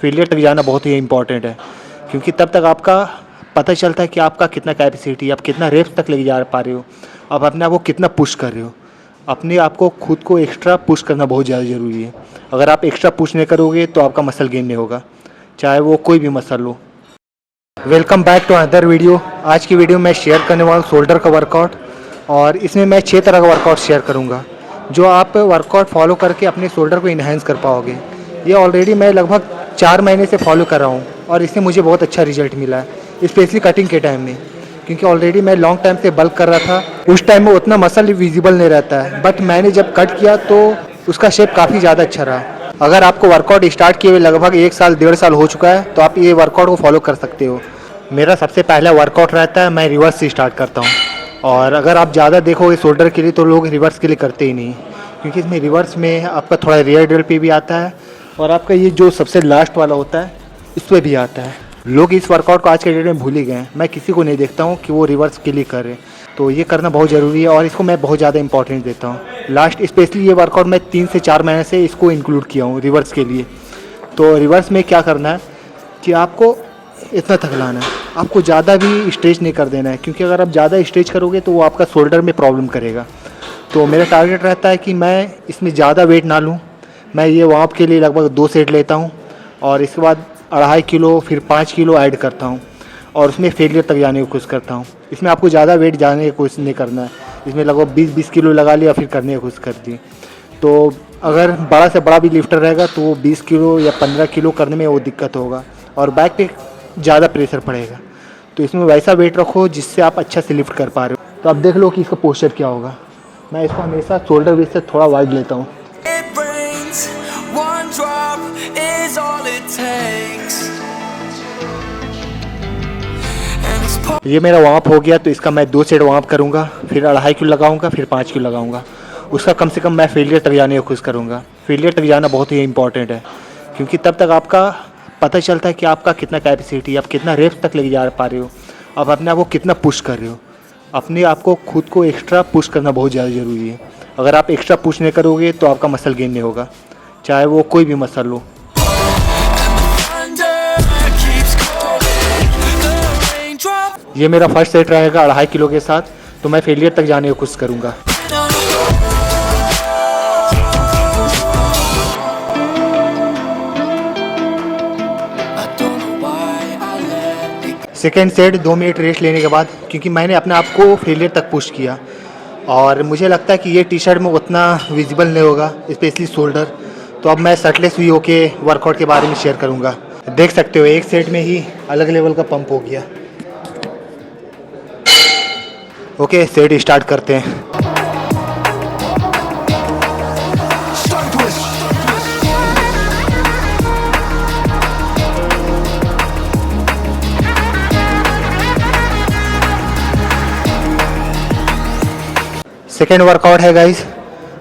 Failure तक जाना बहुत ही इंपॉर्टेंट है, क्योंकि तब तक आपका पता चलता है कि आपका कितना कैपेसिटी, आप कितना रेप्स तक लेके जा पा रहे हो, आप अपने आप को कितना पुश कर रहे हो। अपने आप को खुद को एक्स्ट्रा पुश करना बहुत ज़्यादा ज़रूरी है। अगर आप एक्स्ट्रा पुश नहीं करोगे तो आपका मसल गेन नहीं होगा, चाहे वो कोई भी मसल हो। Welcome back to another video. आज की वीडियो में शेयर करने वाला हूँ शोल्डर का वर्कआउट, और इसमें मैं 6 तरह का वर्कआउट शेयर करूँगा जो आप वर्कआउट फॉलो करके अपने शोल्डर को इन्हेंस कर पाओगे। ये ऑलरेडी मैं लगभग 4 महीने से फॉलो कर रहा हूँ और इससे मुझे बहुत अच्छा रिजल्ट मिला है, स्पेशली कटिंग के टाइम में, क्योंकि ऑलरेडी मैं लॉन्ग टाइम से बल्क कर रहा था। उस टाइम में उतना मसल विजिबल नहीं रहता है, बट मैंने जब कट किया तो उसका शेप काफ़ी ज़्यादा अच्छा रहा। अगर आपको वर्कआउट स्टार्ट किए हुए लगभग 1 साल 1.5 साल हो चुका है तो आप ये वर्कआउट को फॉलो कर सकते हो। मेरा सबसे पहला वर्कआउट रहता है, मैं रिवर्स से स्टार्ट करता हूँ। और अगर आप ज़्यादा देखोगे शोल्डर के लिए तो लोग रिवर्स के लिए करते ही नहीं, क्योंकि इसमें रिवर्स में आपका थोड़ा रियर डेल पे भी आता है और आपका ये जो सबसे लास्ट वाला होता है इस पर भी आता है। लोग इस वर्कआउट को आज के डेट में भूल ही गए हैं। मैं किसी को नहीं देखता हूँ कि वो रिवर्स के लिए करे, तो ये करना बहुत ज़रूरी है और इसको मैं बहुत ज़्यादा इंपॉर्टेंस देता हूँ। लास्ट स्पेशली ये वर्कआउट मैं 3 से 4 महीने से इसको इंक्लूड किया हूँ रिवर्स के लिए। तो रिवर्स में क्या करना है कि आपको इतना थक लाना है, आपको ज़्यादा भी स्ट्रेच नहीं कर देना है, क्योंकि अगर आप ज़्यादा स्ट्रेच करोगे तो वो आपका शोल्डर में प्रॉब्लम करेगा। तो मेरा टारगेट रहता है कि मैं इसमें ज़्यादा वेट ना लूँ। मैं ये वार्म अप के लिए लगभग 2 सेट लेता हूँ और इसके बाद 2.5 किलो फिर 5 किलो ऐड करता हूँ और उसमें फेलियर तक जाने की कोशिश करता हूँ। इसमें आपको ज़्यादा वेट जाने की कोशिश नहीं करना है। इसमें लगभग 20-20 किलो लगा लिया फिर करने की कोशिश कर दी। तो अगर बड़ा से बड़ा भी लिफ्टर रहेगा तो वो 20 किलो या 15 किलो करने में वो दिक्कत होगा और बैक पे ज़्यादा प्रेशर पड़ेगा। तो इसमें वैसा वेट रखो जिससे आप अच्छा से लिफ्ट कर पा रहे हो। तो अब देख लो कि इसका पोस्चर क्या होगा। मैं इसको हमेशा शोल्डर वेट से थोड़ा वाइड लेता हूँ। ये मेरा वार्म अप हो गया, तो इसका मैं 2 सेट वार्म अप करूँगा, फिर 2.5 किलो लगाऊंगा, फिर 5 किलो लगाऊंगा। उसका कम से कम मैं फेलियर तक जाने की कोशिश करूँगा। फेलियर तक जाना बहुत ही इंपॉर्टेंट है, क्योंकि तब तक आपका पता चलता है कि आपका कितना कैपेसिटी, आप कितना रेप्स तक लेके जा पा रहे हो, आप अपने आप को कितना पुश कर रहे हो। अपने आप को खुद को एक्स्ट्रा पुश करना बहुत ज़्यादा ज़रूरी है। अगर आप एक्स्ट्रा पुश नहीं करोगे तो आपका मसल गेन नहीं होगा, चाहे वो कोई भी मसल हो। ये मेरा फर्स्ट सेट रहेगा 2.5 किलो के साथ, तो मैं फेलियर तक जाने की कोशिश करूँगा। सेकेंड सेट 2 मिनट रेस्ट लेने के बाद, क्योंकि मैंने अपने आप को फेलियर तक पुश किया और मुझे लगता है कि ये टी शर्ट में उतना विजिबल नहीं होगा, स्पेशली शोल्डर। तो अब मैं शर्टलेस भी होके वर्कआउट के बारे में शेयर करूँगा। देख सकते हो एक सेट में ही अलग लेवल का पंप हो गया। ओके, सेट स्टार्ट करते हैं। सेकेंड वर्कआउट है गाइस,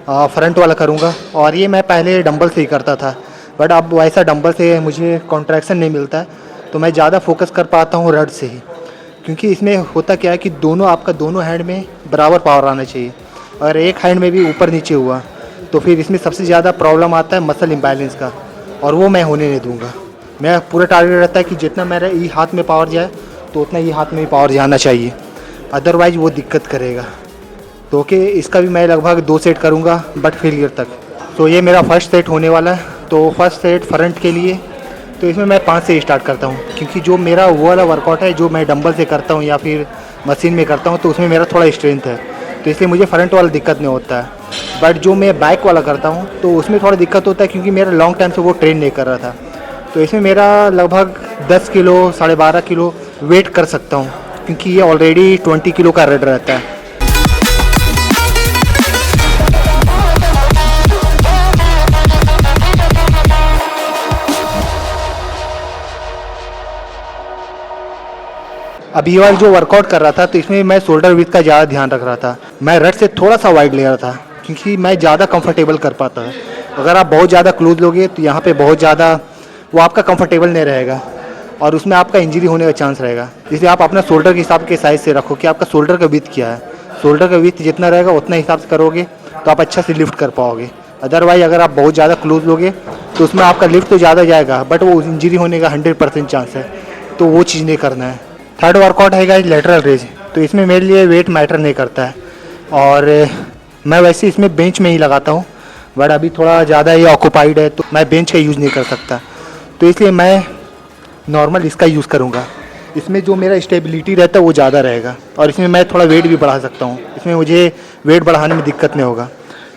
फ्रंट वाला करूँगा और ये मैं पहले डंबल से ही करता था, बट अब वैसा डंबल से मुझे कॉन्ट्रैक्शन नहीं मिलता है, तो मैं ज़्यादा फोकस कर पाता हूँ रड से ही। क्योंकि इसमें होता क्या है कि दोनों हैंड में बराबर पावर आना चाहिए। अगर एक हैंड में भी ऊपर नीचे हुआ तो फिर इसमें सबसे ज़्यादा प्रॉब्लम आता है मसल इम्बैलेंस का, और वो मैं होने नहीं दूंगा। मेरा पूरा टारगेट रहता है कि जितना मेरा ये हाथ में पावर जाए तो उतना ये हाथ में भी पावर जाना चाहिए, अदरवाइज वो दिक्कत करेगा। तो ओके, इसका भी मैं लगभग 2 सेट करूँगा बट फेलियर तक। तो ये मेरा फर्स्ट सेट होने वाला है। तो फर्स्ट सेट फ्रंट के लिए, तो इसमें मैं 5 से स्टार्ट करता हूँ, क्योंकि जो मेरा वो वाला वर्कआउट है जो मैं डंबल से करता हूँ या फिर मशीन में करता हूँ तो उसमें मेरा थोड़ा स्ट्रेंथ है, तो इसलिए मुझे फ्रंट वाला दिक्कत नहीं होता है। बट जो मैं बैक वाला करता हूँ तो उसमें थोड़ा दिक्कत होता है, क्योंकि मेरा लॉन्ग टाइम से वो ट्रेन नहीं कर रहा था। तो इसमें मेरा लगभग 10 किलो 12.5 किलो वेट कर सकता हूँ, क्योंकि ये ऑलरेडी 20 किलो का रेड रहता है। अभी ये वाला जो वर्कआउट कर रहा था तो इसमें मैं शोल्डर विड्थ का ज़्यादा ध्यान रख रहा था। मैं रट से थोड़ा सा वाइड ले रहा था, क्योंकि मैं ज़्यादा कंफर्टेबल कर पाता है। अगर आप बहुत ज़्यादा क्लोज लोगे तो यहाँ पे बहुत ज़्यादा वो आपका कंफर्टेबल नहीं रहेगा और उसमें आपका इंजरी होने का चांस रहेगा। इसलिए आप अपना शोल्डर के हिसाब के साइज़ से रखो कि आपका शोल्डर का विड्थ क्या है। शोल्डर का विड्थ जितना रहेगा उतना हिसाब से करोगे तो आप अच्छा से लिफ्ट कर पाओगे। अदरवाइज अगर आप बहुत ज़्यादा क्लोज लोगे तो उसमें आपका लिफ्ट तो ज़्यादा जाएगा बट वो इंजरी होने का 100% चांस है, तो वो चीज़ नहीं करना है। थर्ड वर्कआउट है गाइस लेटरल रेज। तो इसमें मेरे लिए वेट मैटर नहीं करता है और मैं वैसे इसमें बेंच में ही लगाता हूँ, बट अभी थोड़ा ज़्यादा ये ऑक्यूपाइड है तो मैं बेंच का यूज़ नहीं कर सकता, तो इसलिए मैं नॉर्मल इसका यूज़ करूँगा। इसमें जो मेरा स्टेबिलिटी रहता है वो ज़्यादा रहेगा और इसमें मैं थोड़ा वेट भी बढ़ा सकता हूँ, इसमें मुझे वेट बढ़ाने में दिक्कत नहीं होगा।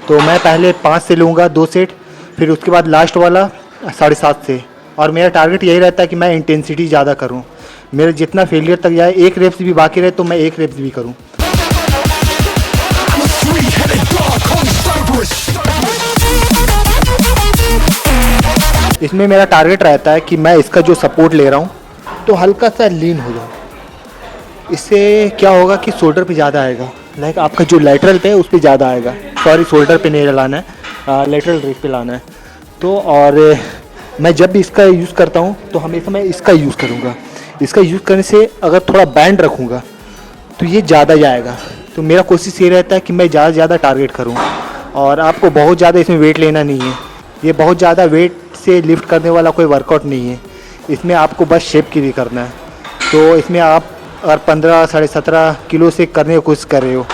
तो मैं पहले 5 से लूँगा 2 सेट, फिर उसके बाद लास्ट वाला 7.5 से, और मेरा टारगेट यही रहता है कि मैं इंटेंसिटी ज़्यादा करूँ, मेरा जितना फेलियर तक जाए, एक रेप्स भी बाकी रहे तो मैं एक रेप्स भी करूँ। इसमें मेरा टारगेट रहता है कि मैं इसका जो सपोर्ट ले रहा हूँ तो हल्का सा लीन हो जाऊँ। इससे क्या होगा कि शोल्डर पे ज़्यादा आएगा, लाइक आपका जो लैटरल पे है उस पर ज़्यादा आएगा, सॉरी शोल्डर पे नहीं लाना है, लैटरल रेस पे लाना है। तो और मैं जब भी इसका यूज़ करता हूँ तो हमेशा मैं इसका यूज़ करूँगा। इसका यूज़ करने से अगर थोड़ा बैंड रखूँगा तो ये ज़्यादा जाएगा। तो मेरा कोशिश ये रहता है कि मैं ज़्यादा से ज़्यादा टारगेट करूँ, और आपको बहुत ज़्यादा इसमें वेट लेना नहीं है। ये बहुत ज़्यादा वेट से लिफ्ट करने वाला कोई वर्कआउट नहीं है, इसमें आपको बस शेप के लिए करना है। तो इसमें आप अगर 15 साढ़े 17 किलो से करने की कोशिश कर रहे हो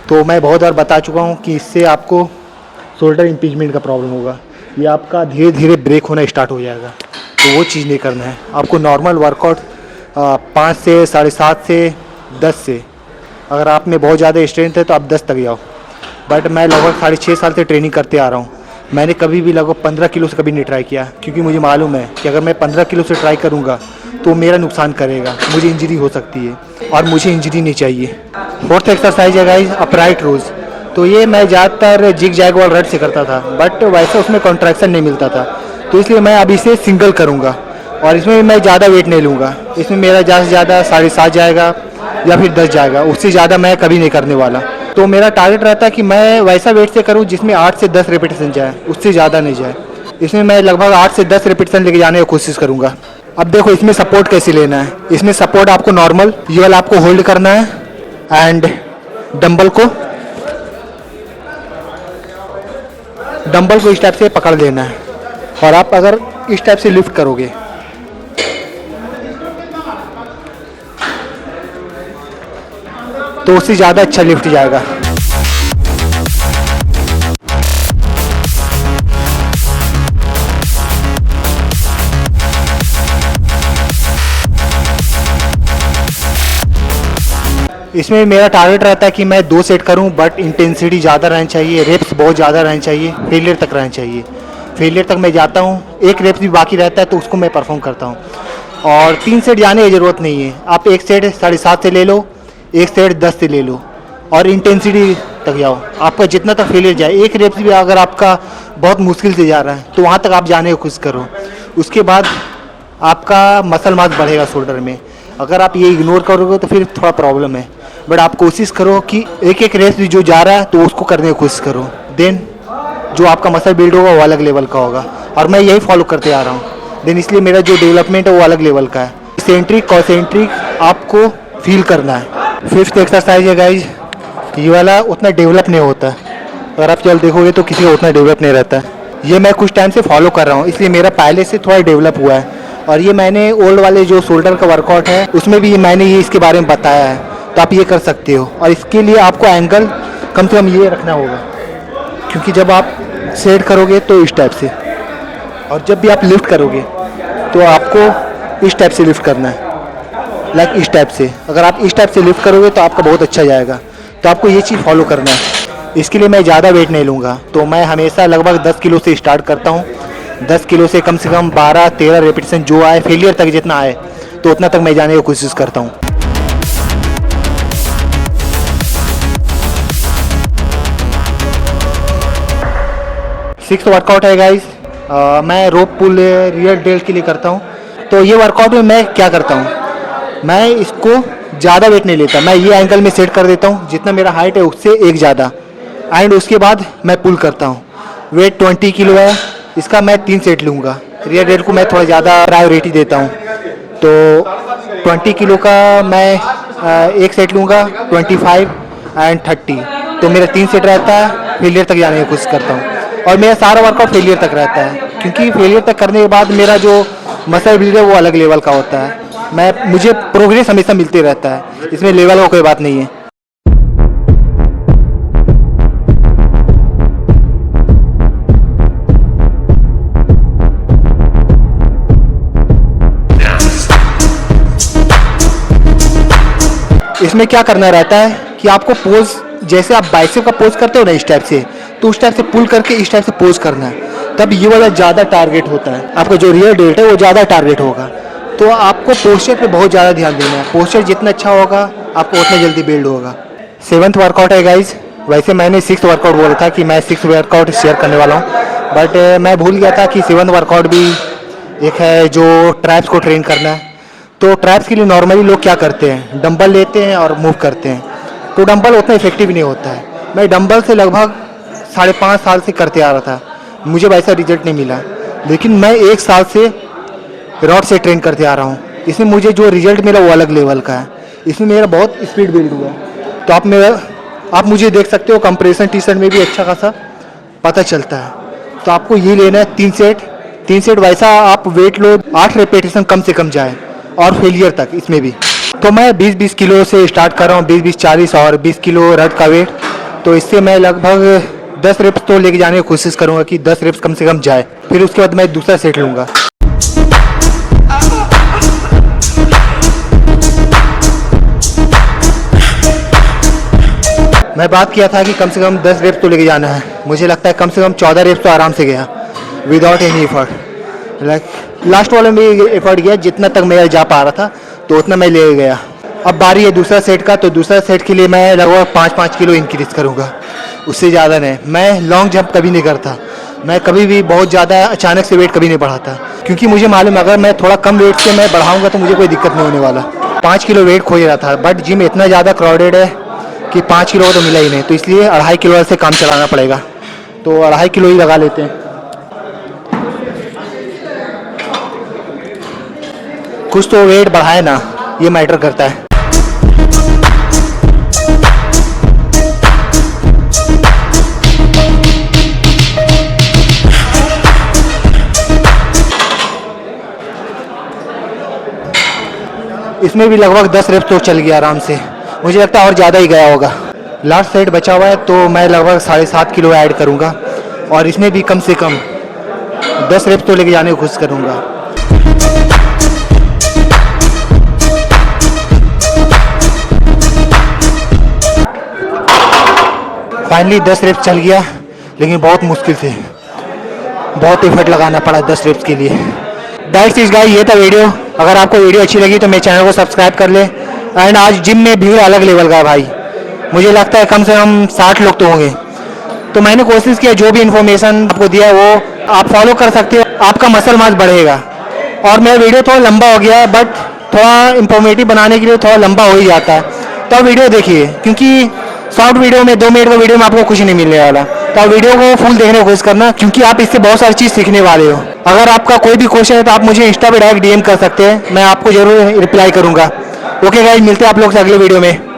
तो मैं बहुत बार बता चुका हूँ कि इससे आपको शोल्डर इम्पीचमेंट का प्रॉब्लम होगा, ये आपका धीरे धीरे ब्रेक होना स्टार्ट हो जाएगा, तो वो चीज़ नहीं करना है। आपको नॉर्मल वर्कआउट 5 से 7.5 से 10 से, अगर आप में बहुत ज़्यादा स्ट्रेंथ है तो आप 10 तक जाओ। बट मैं लगभग 6.5 साल से ट्रेनिंग करते आ रहा हूँ, मैंने कभी भी लगभग 15 किलो से कभी नहीं ट्राई किया, क्योंकि मुझे मालूम है कि अगर मैं 15 किलो से ट्राई करूँगा तो मेरा नुकसान करेगा, मुझे इंजरी हो सकती है और मुझे इंजरी नहीं चाहिए। फोर्थ एक्सरसाइज है गाइस अपराइट रोज। तो ये मैं ज़्यादातर जिग जैग वाल रट से करता था, बट वैसे उसमें कॉन्ट्रैक्शन नहीं मिलता था, तो इसलिए मैं अब इसे सिंगल करूँगा और इसमें मैं ज़्यादा वेट नहीं लूँगा। इसमें मेरा ज़्यादा से ज़्यादा 7.5 जाएगा या फिर 10 जाएगा, उससे ज़्यादा मैं कभी नहीं करने वाला। तो मेरा टारगेट रहता है कि मैं वैसा वेट से करूं जिसमें 8 से 10 रेपिटेशन जाए, उससे ज़्यादा नहीं जाए। इसमें मैं लगभग 8 से 10 रेपिटेशन लेके जाने की कोशिश करूंगा। अब देखो इसमें सपोर्ट कैसे लेना है। इसमें सपोर्ट आपको नॉर्मल ये वाला आपको होल्ड करना है एंड डंबल को इस टाइप से पकड़ लेना है, और आप अगर इस टाइप से लिफ्ट करोगे तो उससे ज़्यादा अच्छा लिफ्ट जाएगा। इसमें मेरा टारगेट रहता है कि मैं 2 सेट करूं, बट इंटेंसिटी ज़्यादा रहनी चाहिए, रेप्स बहुत ज़्यादा रहनी चाहिए, फेलियर तक रहनी चाहिए। फेलियर तक मैं जाता हूं, एक रेप्स भी बाकी रहता है तो उसको मैं परफॉर्म करता हूं। और 3 सेट जाने की ज़रूरत नहीं है, आप एक सेट 7.5 से ले लो, एक सेट 10 से ले लो और इंटेंसिटी तक जाओ, आपका जितना तक फेलियर जाए। एक रेप्स भी अगर आपका बहुत मुश्किल से जा रहा है तो वहाँ तक आप जाने की कोशिश करो, उसके बाद आपका मसल मास बढ़ेगा शोल्डर में। अगर आप ये इग्नोर करोगे तो फिर थोड़ा प्रॉब्लम है, बट आप कोशिश करो कि एक एक रेस भी जो जा रहा है तो उसको करने की कोशिश करो, देन जो आपका मसल बिल्ड होगा वो अलग लेवल का होगा, और मैं यही फॉलो करते आ रहा हूँ। देन इसलिए मेरा जो डेवलपमेंट है वो अलग लेवल का है। सेंट्रिक कॉन्सेंट्रिक आपको फील करना है। फिफ्थ एक्सरसाइज है गाइज, ये वाला उतना डेवलप नहीं होता है, अगर आप चल देखोगे तो किसी का उतना डेवलप नहीं रहता है। ये मैं कुछ टाइम से फॉलो कर रहा हूँ, इसलिए मेरा पहले से थोड़ा डेवलप हुआ है, और ये मैंने ओल्ड वाले जो शोल्डर का वर्कआउट है उसमें भी मैंने ये इसके बारे में बताया है, तो आप ये कर सकते हो। और इसके लिए आपको एंगल कम से कम ये रखना होगा, क्योंकि जब आप सेट करोगे तो इस टाइप से, और जब भी आप लिफ्ट करोगे तो आपको इस टाइप से लिफ्ट करना है, लाइक इस टाइप से। अगर आप इस टाइप से लिफ्ट करोगे तो आपका बहुत अच्छा जाएगा, तो आपको ये चीज़ फॉलो करना है। इसके लिए मैं ज़्यादा वेट नहीं लूँगा, तो मैं हमेशा लगभग 10 किलो से स्टार्ट करता हूँ। 10 किलो से कम 12-13 रेपिटेशन जो आए, फेलियर तक जितना आए तो उतना तक मैं जाने की कोशिश करता हूँ। सिक्स्थ वर्कआउट है गाइस, मैं रोप पुल रियर डेल्ट के लिए करता हूँ। तो ये वर्कआउट में मैं क्या करता हूँ, मैं इसको ज़्यादा वेट नहीं लेता, मैं ये एंगल में सेट कर देता हूँ जितना मेरा हाइट है उससे एक ज़्यादा, एंड उसके बाद मैं पुल करता हूँ। वेट 20 किलो है, इसका मैं 3 सेट लूँगा। रियर डेल्ट को मैं थोड़ा ज़्यादा प्रायोरिटी देता हूँ, तो 20 किलो का मैं एक सेट लूँगा, 25 एंड 30, तो मेरा 3 सेट रहता है, फेलियर तक जाने की कोशिश करता हूँ। और मेरा सारा वर्कआउट फेलियर तक रहता है, क्योंकि फेलियर तक करने के बाद मेरा जो मसल बिल्ड है वो अलग लेवल का होता है। मुझे प्रोग्रेस हमेशा मिलते रहता है, इसमें लेवल का कोई बात नहीं है। इसमें क्या करना रहता है कि आपको पोज, जैसे आप बाइसेप का पोज करते हो ना इस टाइप से, तो उस टाइप से पुल करके इस टाइप से पोज करना है, तब ये वाला ज़्यादा टारगेट होता है। आपका जो रियल डेट है वो ज़्यादा टारगेट होगा। तो आपको पोस्चर पे बहुत ज़्यादा ध्यान देना है। पोस्चर जितना अच्छा होगा आपको उतना जल्दी बिल्ड होगा। 7th वर्कआउट है गाइज। वैसे मैंने 6th वर्कआउट बोला था कि मैं 6th वर्कआउट शेयर करने वाला हूँ, बट मैं भूल गया था कि 7th वर्कआउट भी एक है जो ट्रैप्स को ट्रेन करना है। तो ट्रैप्स के लिए नॉर्मली लोग क्या करते हैं, डंबल लेते हैं और मूव करते हैं, तो डंबल उतना इफेक्टिव नहीं होता है। मैं डंबल से लगभग 5.5 साल से करते आ रहा था, मुझे वैसा रिजल्ट नहीं मिला, लेकिन मैं 1 साल से रॉड से ट्रेन करते आ रहा हूँ। इसमें मुझे जो रिजल्ट मिला वो अलग लेवल का है। इसमें मेरा बहुत स्पीड बिल्ड हुआ। तो आप मुझे देख सकते हो, कंप्रेशन टी शर्ट में भी अच्छा खासा पता चलता है। तो आपको ये लेना है 3 सेट वैसा आप वेट लो 8 रेपिटेशन कम से कम जाए, और फेलियर तक इसमें भी। तो मैं 20-20 किलो से स्टार्ट कर रहा हूँ, 20-20 40 और 20 किलो रड का वेट। तो इससे मैं लगभग 10 रेप्स तो लेके जाने की कोशिश करूँगा कि 10 रेप्स कम से कम जाए। फिर उसके बाद मैं दूसरा सेट लूँगा। मैं बात किया था कि कम से कम 10 रेप्स तो लेके जाना है, मुझे लगता है कम से कम 14 रेप्स तो आराम से गया विदाउट एनी एफर्ट। लास्ट वाले में एफर्ट गया, जितना तक मैं जा पा रहा था तो उतना मैं ले गया। अब बारी है दूसरा सेट का, तो दूसरा सेट के लिए मैं लगभग 5-5 किलो इंक्रीज करूँगा, उससे ज़्यादा नहीं। मैं लॉन्ग जंप कभी नहीं करता, मैं कभी भी बहुत ज़्यादा अचानक से वेट कभी नहीं बढ़ाता, क्योंकि मुझे मालूम अगर मैं थोड़ा कम वेट से मैं बढ़ाऊँगा तो मुझे कोई दिक्कत नहीं होने वाला। 5 किलो वेट खोज रहा था, बट जिम इतना ज़्यादा क्राउडेड है कि 5 किलो तो मिला ही नहीं, तो इसलिए 2.5 किलो से काम चलाना पड़ेगा। तो 2.5 किलो ही लगा लेते हैं। कुछ तो वेट बढ़ाए ना, ये मैटर करता है। इसमें भी लगभग 10 रेप्स तो चल गया आराम से, मुझे लगता है और ज़्यादा ही गया होगा। लास्ट सेट बचा हुआ है, तो मैं लगभग 7.5 किलो ऐड करूँगा, और इसमें भी कम से कम 10 रेप्स तो लेके जाने की कोशिश करूँगा। फाइनली 10 रेप्स चल गया, लेकिन बहुत मुश्किल से, बहुत एफर्ट लगाना पड़ा 10 रेप्स के लिए। दैट्स इट गाइस, ये था वीडियो। अगर आपको वीडियो अच्छी लगी तो मेरे चैनल को सब्सक्राइब कर ले। एंड आज जिम में भीड़ अलग लेवल का है भाई, मुझे लगता है कम से कम 60 लोग तो होंगे। तो मैंने कोशिश किया जो भी इन्फॉर्मेशन आपको दिया वो आप फॉलो कर सकते हो, आपका मसल मास बढ़ेगा। और मेरा वीडियो थोड़ा लंबा हो गया है, बट थोड़ा इंफॉर्मेटिव बनाने के लिए थोड़ा लंबा हो ही जाता है। तो आप वीडियो देखिए, क्योंकि शॉर्ट वीडियो में 2 मिनट का वीडियो में आपको कुछ नहीं मिलने वाला। तो आप वीडियो को फुल देखने की कोशिश करना, क्योंकि आप इससे बहुत सारी चीज़ सीखने वाले हो। अगर आपका कोई भी क्वेश्चन है तो आप मुझे इंस्टा पे डायरेक्ट DM कर सकते हैं, मैं आपको जरूर रिप्लाई करूँगा। ओके गाइस, मिलते हैं आप लोग से अगले वीडियो में।